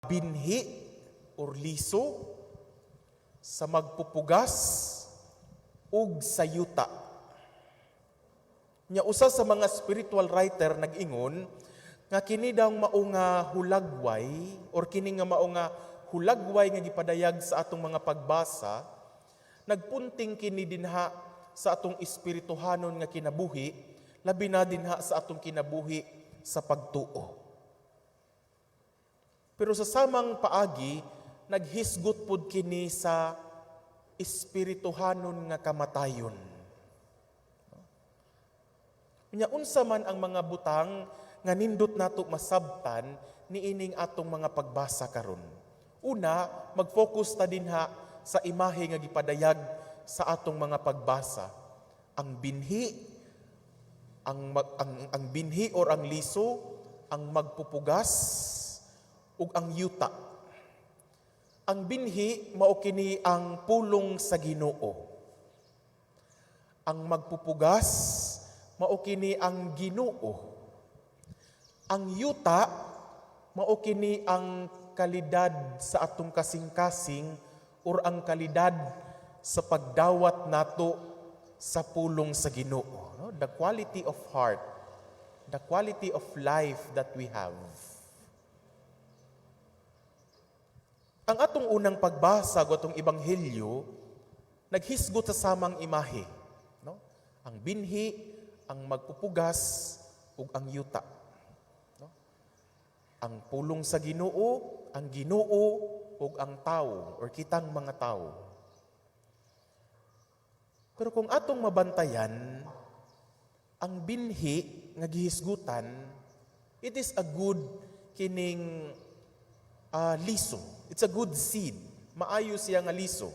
binhi or liso sa magpupugas ug sa yuta. Nya usa sa mga spiritual writer nag-ingon nga kini daw mao nga hulagway or kini nga mao nga hulagway nga gipadayag sa atong mga pagbasa, nagpunting kini dinha sa atong espirituhanon nga kinabuhi, labi na dinha sa atong kinabuhi sa pagtuo. Pero sa samang paagi, naghisgot pud kini sa espirituhanon nga kamatayon. Nya unsa man ang mga butang nga nindot nato masabtan niining atong mga pagbasa karon. Una, mag-focus ta dinha sa imahe nga gipadayag sa atong mga pagbasa. Ang binhi, ang binhi or ang liso, ang magpupugas ug ang yuta. Ang binhi mao kini ang pulong sa Ginoo. Ang magpupugas mao kini ang Ginoo. Ang yuta mao kini ang kalidad sa atong kasing-kasing or ang kalidad sa pagdawat nato sa pulong sa Ginoo. No? The quality of heart, the quality of life that we have. Ang atong unang pagbasa o atong ebanghelyo, naghisgot sa samang imahe. No? Ang binhi, ang magpupugas, ug ang yuta. No? Ang pulong sa Ginoo, ang Ginoo, ug ang tao, or kitang mga tao. Pero kung atong mabantayan, ang binhi nga gihisgutan, it is a good kining liso. It's a good seed. Maayo siya nga liso.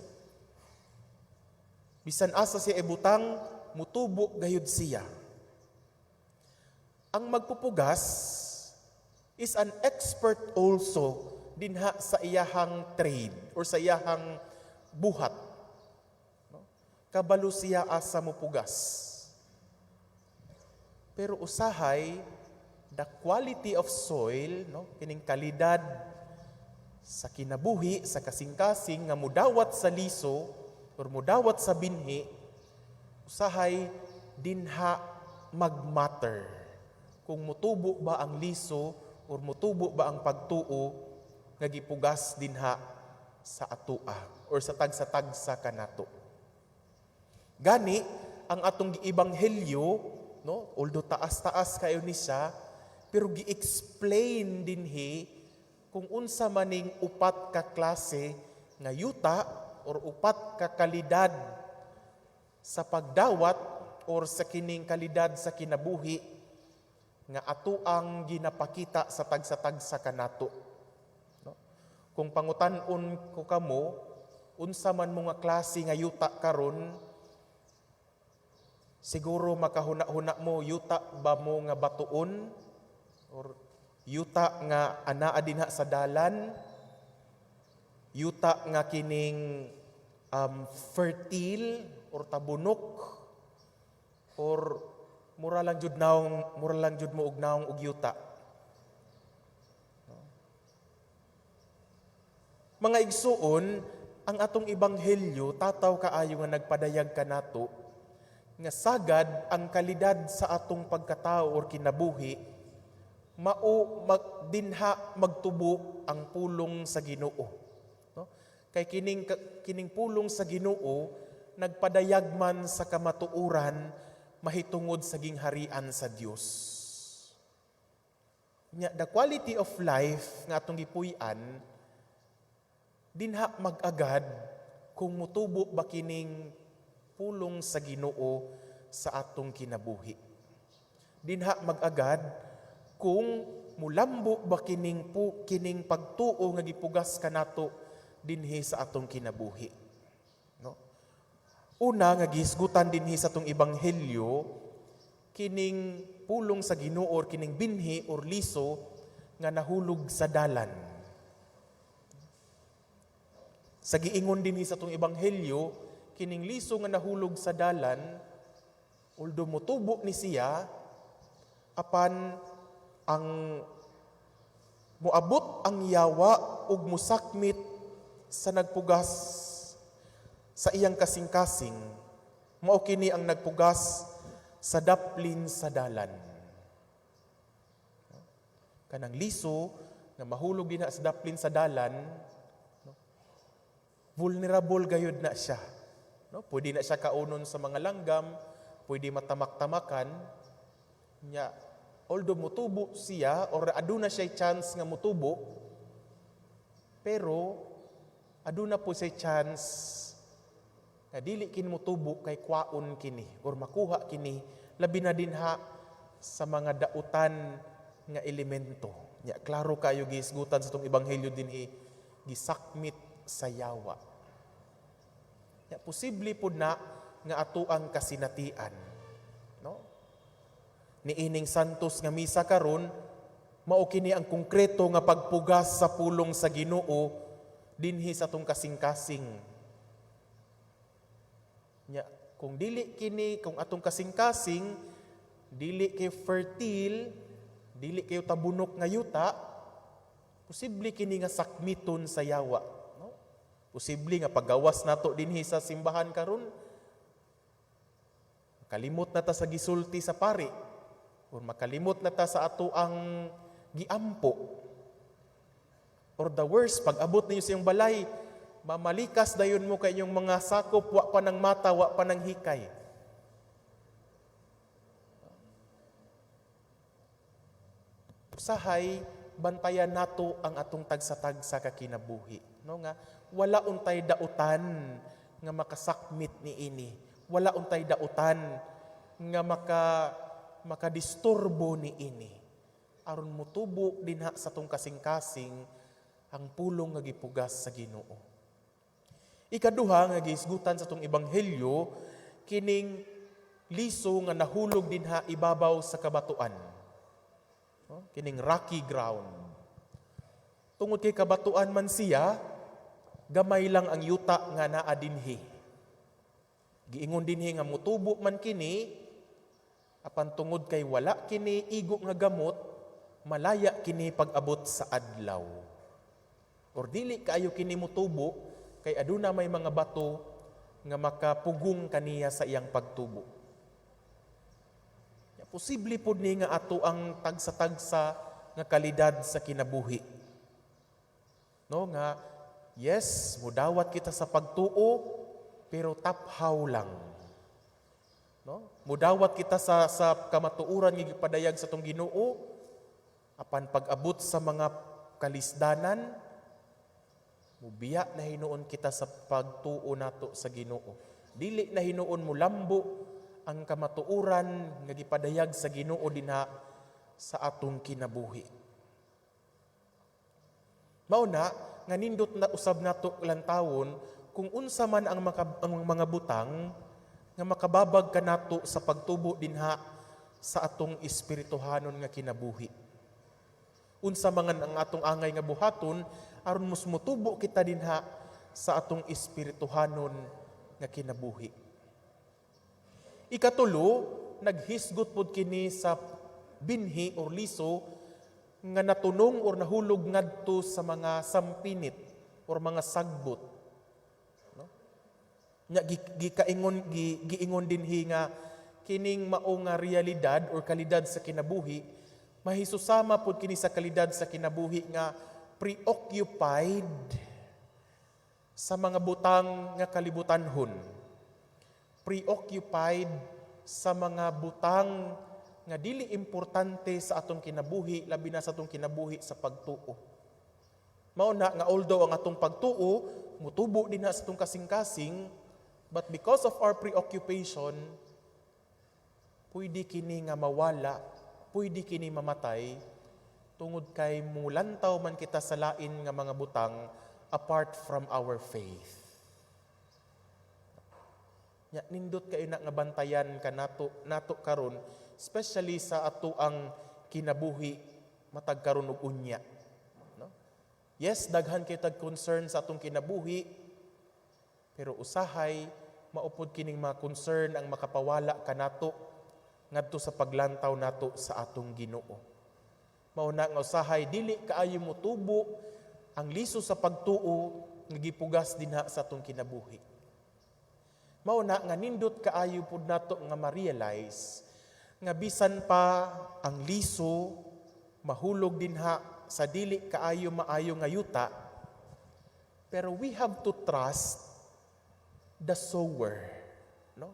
Bisan asa siya ibutang, mutubo gayud siya. Ang magpupugas is an expert also dinha sa iyahang trade or sa iyahang buhat. No? Kabalo siya asa mopugas. Pero usahay, the quality of soil, no? Kining kalidad sa kinabuhi, sa kasing-kasing nga mudawat sa liso or mudawat sa binhi, usahay dinha magmatter. Kung mutubo ba ang liso or mutubo ba ang pagtuo nga gipugas dinha sa atua or sa tagsa-tagsa kanato. Gani ang atong giebanghelyo, no, although taas-taas kayo ni siya, pero gi-explain dinhi kung unsa maning upat ka klase nga yuta or upat ka kalidad sa pagdawat or sa kining kalidad sa kinabuhi nga atuang ginapakita sa tagsa-tagsa kanato. No? Kung pangutan-on ko kamo, unsa man mga klase nga yuta karon, siguro makahuna-huna mo, yuta ba mo nga batuon or yuta nga anaa dinha sa dalan, yuta nga kining fertile or tabunok, or mura lang jud mo og naong og yuta. Mga igsuon, ang atong ebanghelyo tataw kaayo nga nagpadayag kanato nga sagad ang kalidad sa atong pagkatao or kinabuhi dinha magtubo ang pulong sa Ginoo. No? Kay kining pulong sa Ginoo nagpadayag man sa kamatuoran mahitungod sa gingharian sa Dios. The quality of life nga atong gipuy-an dinha mag-agad kung mutubo ba kining pulong sa Ginoo sa atong kinabuhi. Dinha mag-agad kung mulambo ba kining pagtuo nga gipugas kanato dinhi sa atong kinabuhi. No? Una nga gihisgutan dinhi sa atong ebanghelyo kining pulong sa Ginoo or kining binhi or liso nga nahulog sa dalan. Sa giingon dinhi sa atong ebanghelyo, kining liso nga nahulog sa dalan, although mutubo ni siya, apan ang Moabot ang yawa ug musakmit sa nagpugas sa iyang kasing-kasing, mao kini ang nagpugas sa daplin sa dalan. Kanang liso nga mahulog din sa daplin sa dalan, vulnerable gayud na siya. No? Pwede na siya kaunon sa mga langgam, pwede matamak-tamakan. Nya, although mutubo siya, or aduna siya chance nga mutubo, pero aduna po siya chance nga dili kini mutubo kay kwaon kini, or makuha kini, labi na din ha sa mga dautan nga elemento. Nya, klaro kayo gisgutan sa itong ebanghelyo din gisakmit sa yawa. Ya, posible po na nga ato ang kasinatian. No? Niining Santos nga misa karon, mao kini ang konkreto nga pagpugas sa pulong sa Ginoo dinhi sa atong kasing-kasing. Ya, kung dili kini, kung atong kasing-kasing dili kay fertile, dili kayo tabunok nga yuta, posible kini nga sakmiton sa yawa. No? Posible nga paggawas nato dinhi sa simbahan karon, makalimot na ta sa gisulti sa pari, or makalimot na ta sa ato ang giampo. Or the worst, pag abot ninyo sa iyong balay, mamalikas dayon mo kay inyong mga sakop, wa pa ng mata, wa pa ng hikay. Usahay, bantayan nato ang atong tagsa-tagsa kakinabuhi. No nga, wala untay dautan nga makasakmit ni ini. Wala untay dautan nga makadisturbo ni ini. Aron mutubo dinha sa atong kasing-kasing ang pulong nga gipugas sa Ginoo. Ikaduha nga gisgutan sa atong ebanghelyo, kining liso nga nahulog dinha ibabaw sa kabatuan. Kining rocky ground. Tungod kay kabatuan man siya, gamay lang ang yuta nga naa dinhi. Giingon dinhi nga mutubo man kini, apan tungod kay wala kini igo nga gamot, malaya kini pag-abot sa adlaw. Or dili kaayo kini mutubo, kay aduna may mga bato nga makapugong kaniya sa iyang pagtubo. Posible po ni nga ato ang tagsa-tagsa nga kalidad sa kinabuhi. No nga, yes, mudawat kita sa pagtuo, pero taphaw lang. No? Mudawat kita sa kamatuuran nga gipadayag sa tong Ginoo, apan pag-abot sa mga kalisdanan, mubiya na hinuon kita sa pagtuo nato sa Ginoo. Dili na hinuon mo lambo ang kamatuuran nga gipadayag sa Ginoo dinha sa atong kinabuhi. Mao na nga nindot na usab nato lantawon kung unsa man ang mga butang nga makababag kanato sa pagtubo dinha sa atong espirituhanon nga kinabuhi. Unsa man ang atong angay nga buhaton aron mutubo kita dinha sa atong espirituhanon nga kinabuhi. Ikatulo, naghisgot pod kini sa binhi or liso nga natunong or nahulog ngadto sa mga sampinit or mga sagbot. No? Nya giingon dinhi nga kining mao nga realidad or kalidad sa kinabuhi, mahisusama pod kini sa kalidad sa kinabuhi nga preoccupied sa mga butang nga kalibutanhon. Preoccupied sa mga butang nga dili importante sa atong kinabuhi, labi na sa atong kinabuhi sa pagtuo. Mao na nga although ang atong pagtuo mutubo din sa atong kasing-kasing, but because of our preoccupation, pwede kini nga mawala, pwede kini mamatay, tungod kay mulantaw man kita sa lain nga mga butang apart from our faith. Nya nindot kayo na nga bantayan ka nato karon, especially sa ato ang kinabuhi matag karon og unya. No? Yes, daghan kay tag concern sa atong kinabuhi, pero usahay maupod kining mga concern ang makapawala kanato ngadto sa paglantaw nato sa atong Ginoo. Mao na nga usahay dili kaayo motubo ang liso sa pagtuo nga gipugas dinha sa atong kinabuhi. Mao na nga nindot kaayo pud nato nga ma-realize nga bisan pa ang liso mahulog dinha sa dili kaayo maayo nga yuta, pero we have to trust the sower, no?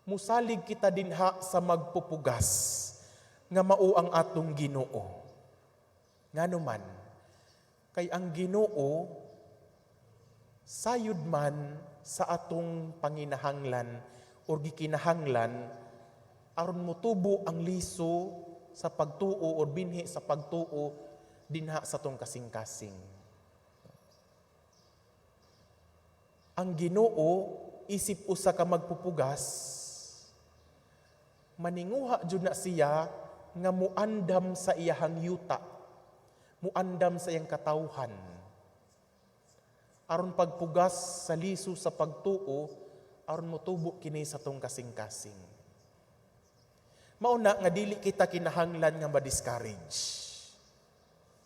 Musalig kita dinha sa magpupugas nga mao ang atong Ginoo. Ngano man kay ang Ginoo sayud man sa atong panginahanglan o gikinahanglan aron motubo ang liso sa pagtuo o binhi sa pagtuo dinha sa atong kasing-kasing. Ang Ginoo isip usa ka magpupugas, maninguha jud na siya nga muandam sa iyahang yuta, muandam sa iyang katawhan. Aron pagpugas sa liso sa pagtuo, aron motubo kini sa tong kasing-kasing. Mao na nga dili kita kinahanglan nga ma-discourage.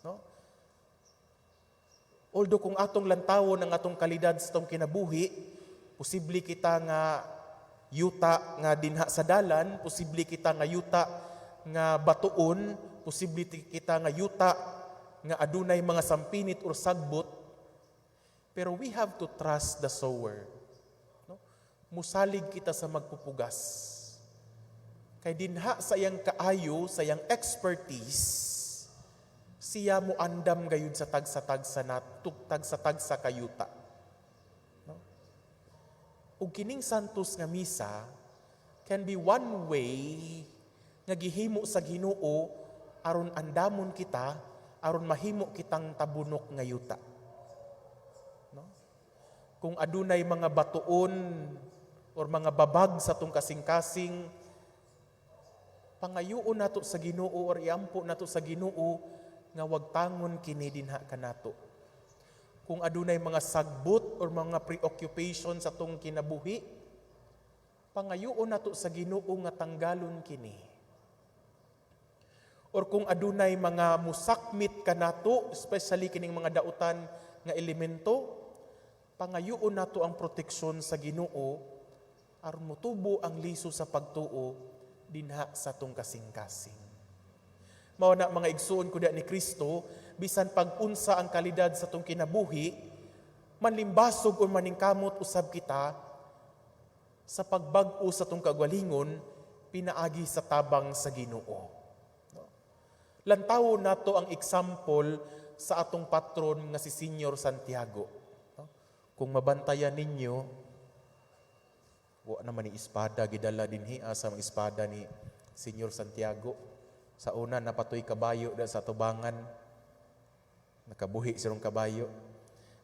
No? Although kung atong lantawon ang atong kalidad sa tong kinabuhi, posible kita nga yuta nga dinha sa dalan, posible kita nga yuta nga batuon, posible kita nga yuta nga adunay mga sampinit or sagbot. Pero we have to trust the sower. No? Musalig kita sa magpupugas. Kay dinha sa iyang kaayo, sa iyang expertise, siya mo andam gayud sa tagsa-tagsa na tagsa-tagsa kayuta. No? Ug kining santos nga misa can be one way nga gihimo sa Ginoo aron andamon kita, aron mahimo kitang tabunok nga yuta. No? Kung adunay mga batuon or mga babag sa tong kasing-kasing, pangayuon nato sa Ginoo or iampo nato sa Ginoo nga wag tangon kini dinha kanato. Kung adunay mga sagbot or mga preoccupation sa tong kinabuhi, pangayuon nato sa Ginoo nga tanggalon kini. Or kung adunay mga musakmit kanato, especially kining mga dautan nga elemento, pangayuon nato ang proteksyon sa Ginoo aron motubo ang liso sa pagtuo dinha sa tong kasing-kasing. Mao na mga igsuon kuda ni Kristo, bisan pag-unsa ang kalidad sa tong kinabuhi, manlimbasog o maningkamot usab kita sa pagbag-o sa tong kagwalingon pinaagi sa tabang sa Ginoo. Lantaw nato ang example sa atong patron nga si Senyor Santiago. Kung mabantayan ninyo, wa naman ni espada gidala dinhi sa mga espada ni Senyor Santiago. Sa una napatoy kabayo da sa tubangan, nakabuhi sirong kabayo.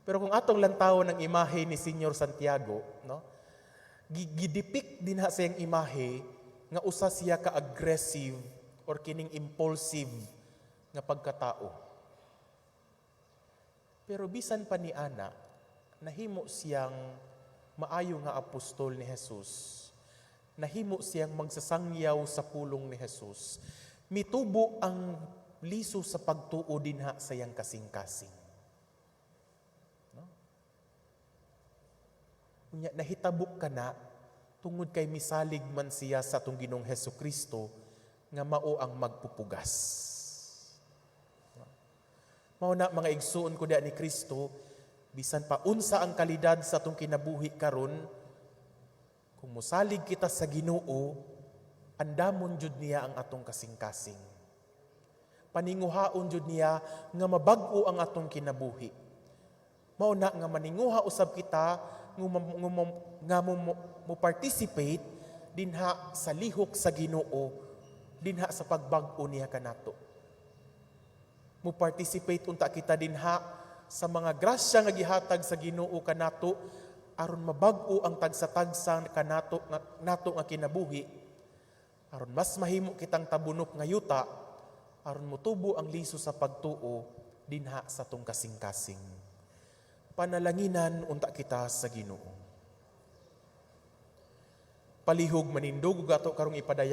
Pero kung atong lantawon ang imahe ni Senyor Santiago, no, gidipik din sa iyang imahe nga usa siya ka aggressive or kining impulsive nga pagkatao. Pero bisan pa ni ana, nahimo siyang maayo nga apostol ni Jesus. Nahimo siyang magsasangyaw sa pulong ni Jesus. Mitubo ang liso sa pagtuo dinha sa iyang kasing-kasing. No? Unya nahitabok ka na tungod kay misalig man siya sa atong Ginoong Hesukristo nga mao ang magpupugas. No? Mao na mga igsuon ko diha ni Kristo, bisan pa unsa ang kalidad sa atong kinabuhi karon, kung mosalig kita sa Ginoo, andamon jud niya ang atong kasing-kasing. Paninguhaon jud niya nga mabag-o ang atong kinabuhi. Mao na nga maninguha usab kita nga mo participate dinha sa lihok sa Ginoo, dinha sa pagbag-o niya kanato. Mo participate unta kita dinha sa mga grasya nga gihatag sa Ginoo kanato aron mabag-o ang tagsa-tagsa kanato nato nga kinabuhi, aron mas mahimo kitang tabunok nga yuta, aron motubo ang liso sa pagtuo dinha sa tong kasing-kasing. Panalanginan unta kita sa Ginoo. Palihog manindog ato karong ipadaya